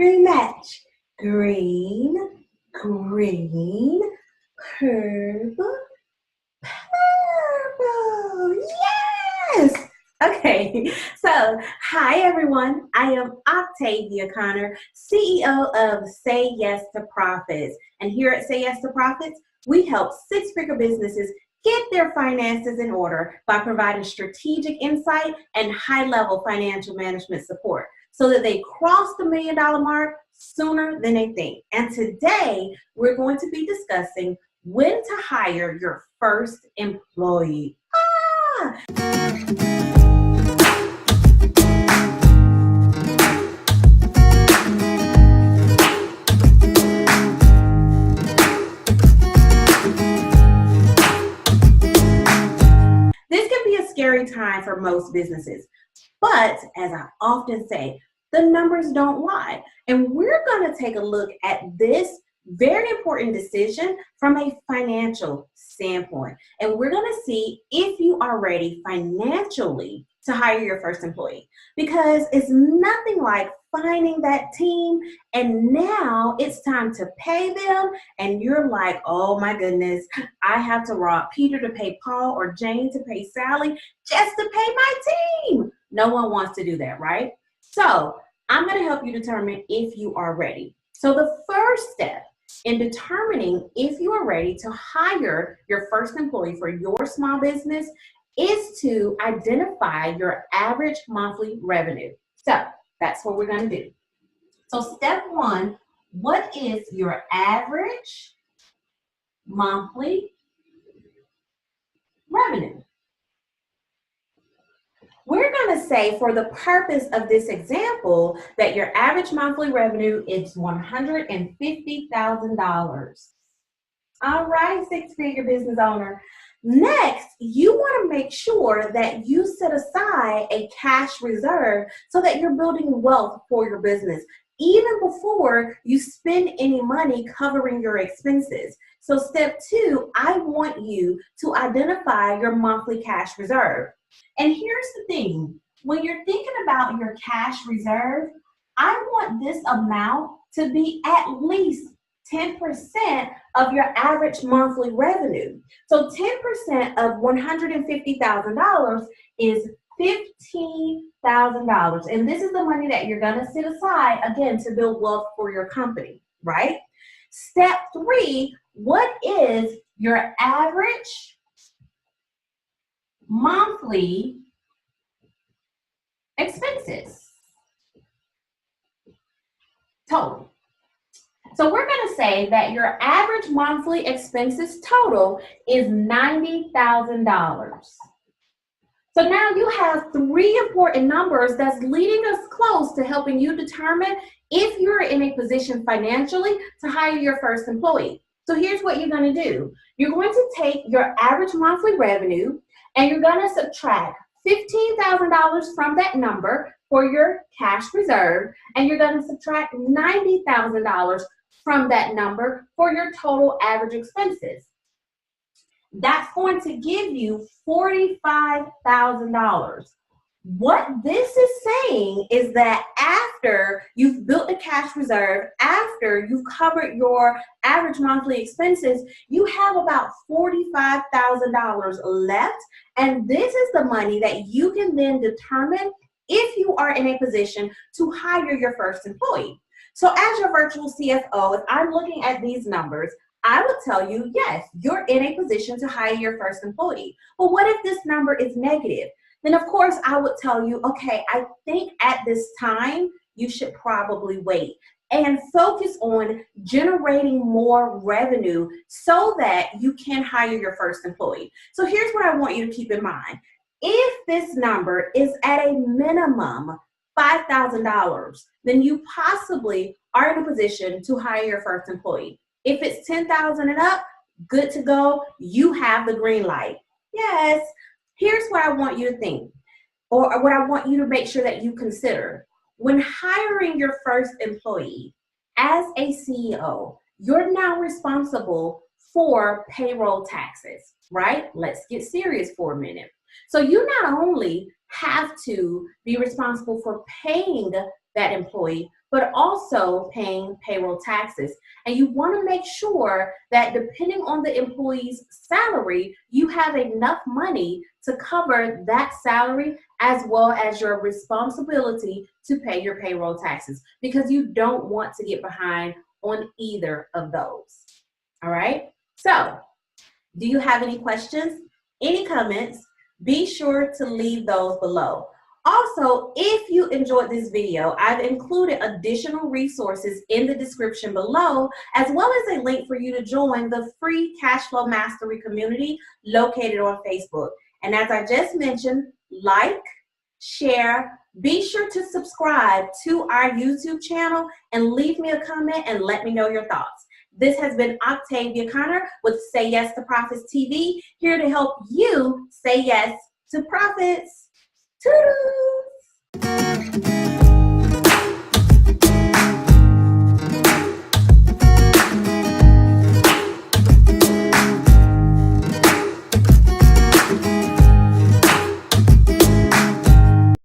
green match? Green, green, purple, purple. Yes! Okay, so hi everyone. I am Octavia Connor, CEO of Say Yes to Profits. And here at Say Yes to Profits, we help six-figure businesses get their finances in order by providing strategic insight and high-level financial management support so that they cross the $1 million mark sooner than they think. And today, we're going to be discussing when to hire your first employee. This can be a scary time for most businesses, but as I often say, the numbers don't lie. And we're going to take a look at this very important decision from a financial standpoint. And we're going to see if you are ready financially to hire your first employee, because it's nothing like finding that team and now it's time to pay them and you're like, oh my goodness, I have to rob Peter to pay Paul or Jane to pay Sally just to pay my team. No one wants to do that, right? So I'm going to help you determine if you are ready. So the first step in determining if you are ready to hire your first employee for your small business is to identify your average monthly revenue. So that's what we're going to do. So step one, what is your average monthly revenue? We're going to say, for the purpose of this example, that your average monthly revenue is $150,000. All right, six-figure business owner. Next, you want to make sure that you set aside a cash reserve so that you're building wealth for your business, even before you spend any money covering your expenses. So step two, I want you to identify your monthly cash reserve. And here's the thing, when you're thinking about your cash reserve, I want this amount to be at least 10% of your average monthly revenue. So 10% of $150,000 is $15,000. And this is the money that you're going to set aside, again, to build wealth for your company, right? Step three, what is your average monthly expenses total? So we're going to say that your average monthly expenses total is $90,000. So now you have three important numbers that's leading us close to helping you determine if you're in a position financially to hire your first employee. So here's what you're going to do. You're going to take your average monthly revenue and you're going to subtract $15,000 from that number for your cash reserve, and you're going to subtract $90,000 from that number for your total average expenses. That's going to give you $45,000. What this is saying is that after you've built a cash reserve, after you've covered your average monthly expenses, you have about $45,000 left. And this is the money that you can then determine if you are in a position to hire your first employee. So as your virtual CFO, if I'm looking at these numbers, I would tell you, yes, you're in a position to hire your first employee. But what if this number is negative? Then of course I would tell you, okay, I think at this time you should probably wait and focus on generating more revenue so that you can hire your first employee. So here's what I want you to keep in mind. If this number is at a minimum $5,000, then you possibly are in a position to hire your first employee. If it's $10,000 and up, good to go. You have the green light. Yes. Here's what I want you to think, or what I want you to make sure that you consider. When hiring your first employee, as a CEO, you're now responsible for payroll taxes, right? Let's get serious for a minute. So you not only have to be responsible for paying that employee, but also paying payroll taxes. And you want to make sure that depending on the employee's salary, you have enough money to cover that salary as well as your responsibility to pay your payroll taxes, because you don't want to get behind on either of those. All right? So, do you have any questions, any comments? Be sure to leave those below. Also, if you enjoyed this video, I've included additional resources in the description below, as well as a link for you to join the free Cash Flow Mastery community located on Facebook. And as I just mentioned, like, share, be sure to subscribe to our YouTube channel and leave me a comment and let me know your thoughts. This has been Octavia Connor with Say Yes to Profits TV, here to help you say yes to profits. Toodles!